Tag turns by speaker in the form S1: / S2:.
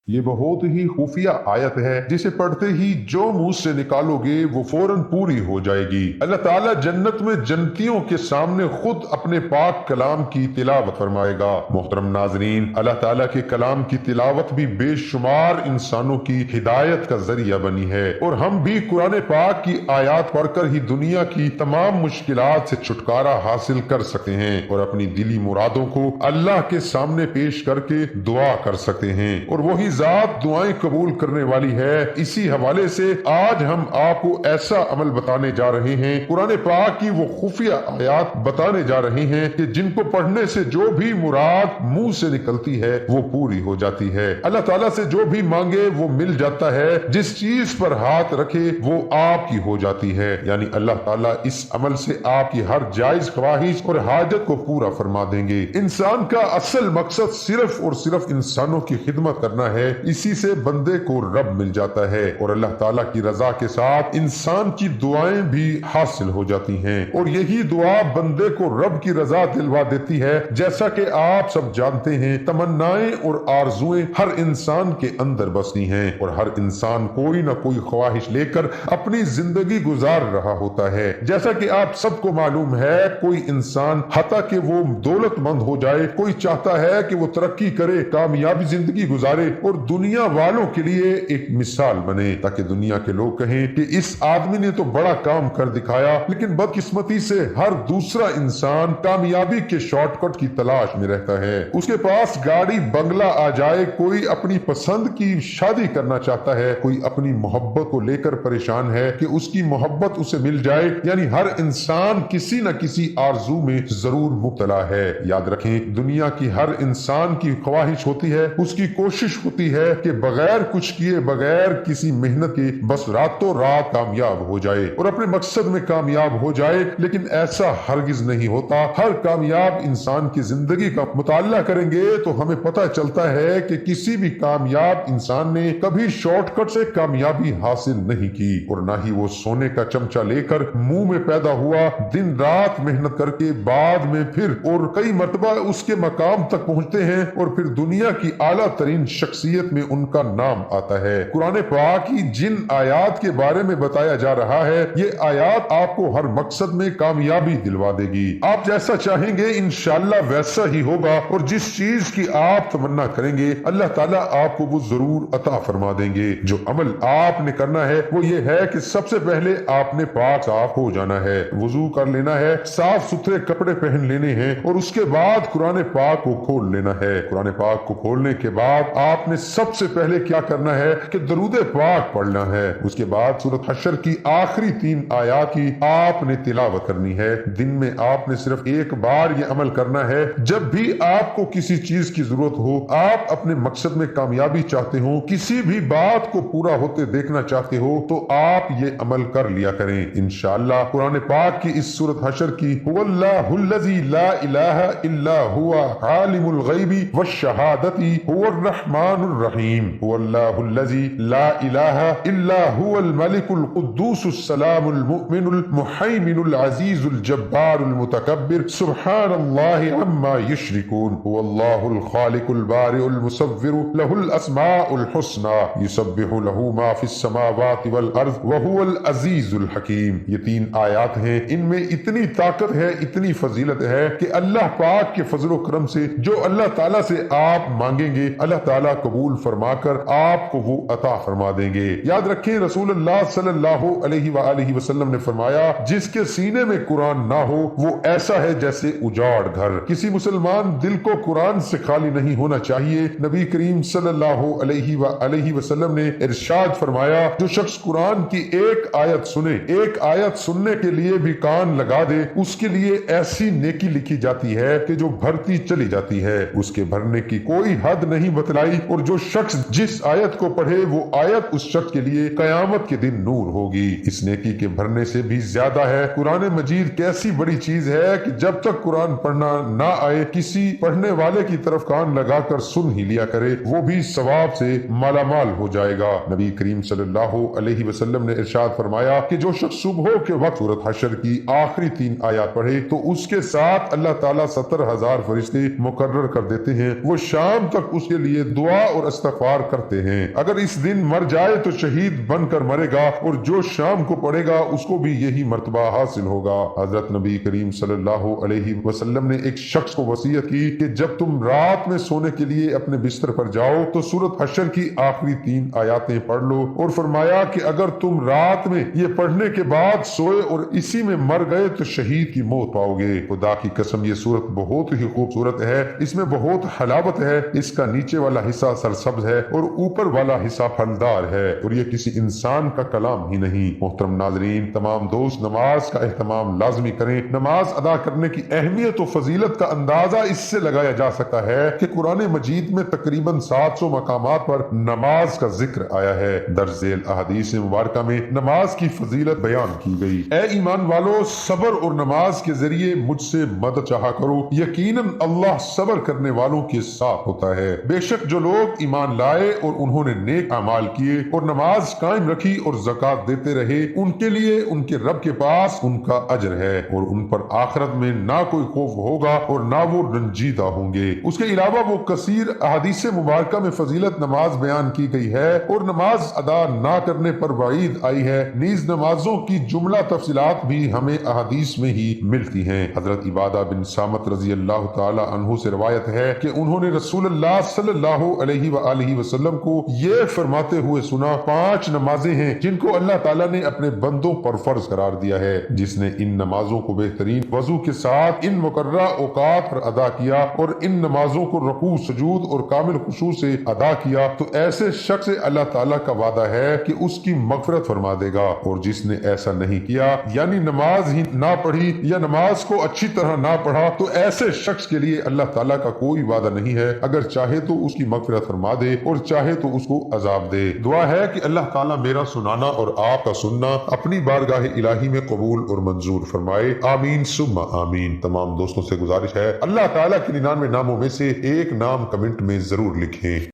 S1: یہ بہت ہی خفیہ آیت ہے جسے پڑھتے ہی جو منہ سے نکالوگے وہ فوراً پوری ہو جائے گی۔ اللہ تعالیٰ جنت میں جنتیوں کے سامنے خود اپنے پاک کلام کی تلاوت فرمائے گا۔ محترم ناظرین، اللہ تعالیٰ کے کلام کی تلاوت بھی بے شمار انسانوں کی ہدایت کا ذریعہ بنی ہے، اور ہم بھی قرآن پاک کی آیات پڑھ کر ہی دنیا کی تمام مشکلات سے چھٹکارا حاصل کر سکتے ہیں اور اپنی دلی مرادوں کو اللہ کے سامنے پیش کر کے دعا کر سکتے ہیں، اور وہی ذات دعائیں قبول کرنے والی ہے۔ اسی حوالے سے آج ہم آپ کو ایسا عمل بتانے جا رہے ہیں، قرآن پاک کی وہ خفیہ آیات بتانے جا رہے ہیں کہ جن کو پڑھنے سے جو بھی مراد منہ سے نکلتی ہے وہ پوری ہو جاتی ہے۔ اللہ تعالیٰ سے جو بھی مانگے وہ مل جاتا ہے، جس چیز پر ہاتھ رکھے وہ آپ کی ہو جاتی ہے، یعنی اللہ تعالیٰ اس عمل سے آپ کی ہر جائز خواہش اور حاجت کو پورا فرما دیں گے۔ انسان کا اصل مقصد صرف اور صرف انسانوں کی خدمت کرنا ہے، اسی سے بندے کو رب مل جاتا ہے، اور اللہ تعالیٰ کی رضا کے ساتھ انسان کی دعائیں بھی حاصل ہو جاتی ہیں، اور یہی دعا بندے کو رب کی رضا دلوا دیتی ہے۔ جیسا کہ آپ سب جانتے ہیں، تمنائیں اور آرزویں ہر انسان کے اندر بسنی ہیں، اور ہر انسان کوئی نہ کوئی خواہش لے کر اپنی زندگی گزار رہا ہوتا ہے۔ جیسا کہ آپ سب کو معلوم ہے، کوئی انسان حتیٰ کہ وہ دولت مند ہو جائے، کوئی چاہتا ہے کہ وہ ترقی کرے، کامیابی زندگی گزارے اور دنیا والوں کے لیے ایک مثال بنے، تاکہ دنیا کے لوگ کہیں کہ اس آدمی نے تو بڑا کام کر دکھایا۔ لیکن بدقسمتی سے ہر دوسرا انسان کامیابی کے شارٹ کٹ کی تلاش میں رہتا ہے۔ اس کے پاس گاڑی بنگلہ آ جائے، کوئی اپنی پسند کی شادی کرنا چاہتا ہے، کوئی اپنی محبت کو لے کر پریشان ہے کہ اس کی محبت اسے مل جائے، یعنی ہر انسان کسی نہ کسی آرزو میں ضرور مبتلا ہے۔ یاد رکھیں، دنیا کی ہر انسان کی خواہش ہوتی ہے، اس کی کوشش ہوتی ہے کہ بغیر کچھ کیے، بغیر کسی محنت کے بس راتوں رات کامیاب ہو جائے اور اپنے مقصد میں کامیاب ہو جائے، لیکن ایسا ہرگز نہیں ہوتا۔ ہر کامیاب انسان کی زندگی کا مطالعہ کریں گے تو ہمیں پتہ چلتا ہے کہ کسی بھی کامیاب انسان نے کبھی شارٹ کٹ سے کامیابی حاصل نہیں کی، اور نہ ہی وہ سونے کا چمچہ لے کر منہ میں پیدا ہوا، دن رات محنت کر کے بعد میں پھر اور کئی مرتبہ اس کے مقام تک پہنچتے ہیں، اور پھر دنیا کی اعلیٰ ترین شخصیت میں ان کا نام آتا ہے۔ قرآن پاک کی جن آیات کے بارے میں بتایا جا رہا ہے، یہ آیات آپ کو ہر مقصد میں کامیابی دلوا دے گی۔ آپ جیسا چاہیں گے انشاءاللہ ویسا ہی ہوگا، اور جس چیز کی آپ تمنا کریں گے اللہ تعالیٰ آپ کو وہ ضرور عطا فرما دیں گے۔ جو عمل آپ نے کرنا ہے وہ یہ ہے کہ سب سے پہلے آپ نے پاک صاف ہو جانا ہے، وضو کر لینا ہے، صاف ستھرے کپڑے پہن لینے ہیں، اور اس کے بعد قرآن پاک کو کھول لینا ہے۔ قرآن پاک کو کھولنے کے بعد آپ نے سب سے پہلے کیا کرنا ہے کہ درود پاک پڑھنا ہے۔ اس کے بعد سورۃ حشر کی آخری 3 آیات کی آپ نے تلاوت کرنی ہے۔ دن میں آپ نے صرف ایک بار یہ عمل کرنا ہے۔ جب بھی آپ کو کسی چیز کی ضرورت ہو، آپ اپنے مقصد میں کامیابی چاہتے ہو، کسی بھی بات کو پورا ہوتے دیکھنا چاہتے ہو، تو آپ یہ عمل کر لیا کریں۔ انشاءاللہ قرآن پاک کی اس سورۃ حشر کی هو اللہ الذی لا الہ الا هو عالم الغیب والشہادۃ هو الرحمن الرحیم هو اللہ الذی لا الہ الا هو الملک القدوس السلام المؤمن المحیمن العزیز الجبار المتکبر سبحان اللہ عما یشرکون هو اللہ الخالق البارئ المصور له الاسماء الحسنى یسبح له ما فی السماوات والارض وهو العزیز الحکیم۔ یہ 3 آیات ہیں، ان میں اتنی طاقت ہے، اتنی فضیلت ہے کہ اللہ پاک کے فضل و کرم سے جو اللہ تعالیٰ سے آپ مانگیں گے اللہ تعالیٰ قبول فرما کر آپ کو وہ عطا فرما دیں گے۔ یاد رکھیں، رسول اللہ صلی اللہ علیہ وآلہ وسلم نے فرمایا، جس کے سینے میں قرآن نہ ہو وہ ایسا ہے جیسے اجاڑ گھر۔ کسی مسلمان دل کو قرآن سے خالی نہیں ہونا چاہیے۔ نبی کریم صلی اللہ علیہ وآلہ وسلم نے ارشاد فرمایا، جو شخص قرآن کی ایک آیت سنے، ایک آیت سننے کے لیے بھی کان لگا دے، اس کے لیے ایسی نیکی لکھی جاتی ہے کہ جو بھرتی چلی جاتی ہے، اس کے بھرنے کی کوئی حد نہیں بتلائی، اور جو شخص جس آیت کو پڑھے وہ آیت اس شخص کے لیے قیامت کے دن نور ہوگی۔ اس نیکی کے بھرنے سے بھی زیادہ ہے۔ قرآن مجید کیسی بڑی چیز ہے کہ جب تک قرآن پڑھنا نہ آئے، کسی پڑھنے والے کی طرف کان لگا کر سن ہی لیا کرے، وہ بھی ثواب سے مالا مال ہو جائے گا۔ نبی کریم صلی اللہ علیہ وسلم نے ارشاد فرمایا کہ جو شخص صبح کے وقت سورۃ حشر کی آخری 3 آیات پڑھے تو اس کے ساتھ اللہ تعالیٰ 70,000 فرشتے مقرر کر دیتے ہیں، وہ شام تک اس کے لیے دعا اور استغفار کرتے ہیں۔ اگر اس دن مر جائے تو شہید بن کر مرے گا، اور جو شام کو پڑے گا اس کو بھی یہی مرتبہ حاصل ہوگا۔ حضرت نبی کریم صلی اللہ علیہ وسلم نے ایک شخص کو وصیت کی کہ جب تم رات میں سونے کے لیے اپنے بستر پر جاؤ تو سورۃ حشر کی آخری 3 آیاتیں پڑھ لو، اور فرمایا کہ اگر تم رات میں یہ پڑھنے کے بعد سوئے اور اسی میں مر گئے تو شہید کی موت پاؤ گے۔ خدا کی قسم یہ سورت بہت ہی خوبصورت ہے، اس میں بہت حلاوت ہے۔ اس کا نیچے والا حصہ سرسبز ہے اور اوپر والا حصہ پھلدار ہے، اور یہ کسی انسان کا کلام ہی نہیں۔ محترم ناظرین، تمام دوست نماز کا اہتمام لازمی کریں۔ نماز ادا کرنے کی اہمیت و فضیلت کا اندازہ اس سے لگایا جا سکتا ہے کہ قرآن مجید میں تقریباً 700 مقامات پر نماز کا ذکر آیا ہے۔ درج ذیل احادیث مبارکہ میں نماز کی فضیلت بیان کی گئی۔ اے ایمان والو، صبر اور نماز کے ذریعے مجھ سے مدد چاہا کرو، یقیناً اللہ صبر کرنے والوں کے ساتھ ہوتا ہے۔ بے شک جو لوگ ایمان لائے اور انہوں نے نیک اعمال کیے اور نماز قائم رکھی اور زکوٰۃ دیتے رہے، ان کے لیے ان کے رب کے پاس ان کا اجر ہے، اور ان پر آخرت میں نہ کوئی خوف ہوگا اور نہ وہ رنجیدہ ہوں گے۔ اس کے علاوہ وہ کثیر احادیث مبارکہ میں فضیلت نماز بیان کی گئی ہے، اور نماز ادا نہ کرنے پر وعید آئی ہے۔ نیز نمازوں کی جملہ تفصیلات بھی ہمیں احادیث میں ہی ملتی ہیں۔ حضرت عبادہ بن صامت رضی اللہ تعالی عنہ سے روایت ہے کہ انہوں نے رسول اللہ صلی اللہ علیہ وآلہ وسلم کو یہ فرماتے ہوئے سنا، 5 نمازیں ہیں جن کو اللہ تعالیٰ نے اپنے بندوں پر فرض قرار دیا ہے۔ جس نے ان نمازوں کو بہترین وضو کے ساتھ ان مقررہ اوقات پر ادا کیا اور ان نمازوں کو رکوع سجود اور کامل خشوع سے ادا کیا تو ایسے شخص سے اللہ تعالیٰ کا وعدہ ہے کہ اس کی مغفرت فرما دے گا، اور جس نے ایسا نہیں کیا، یعنی نماز ہی نہ پڑھی یا نماز کو اچھی طرح نہ پڑھا، تو ایسے شخص کے لیے اللہ تعالیٰ کا کوئی وعدہ نہیں ہے، اگر چاہے تو اس کی مغفرت فرما دے اور چاہے تو اس کو عذاب دے۔ دعا ہے کہ اللہ تعالیٰ میرا سنانا اور آپ کا سننا اپنی بارگاہ الہی میں قبول اور منظور فرمائے، آمین ثم آمین۔ تمام دوستوں سے گزارش ہے، اللہ تعالیٰ کے 99 ناموں میں سے ایک نام کمنٹ میں ضرور لکھیں۔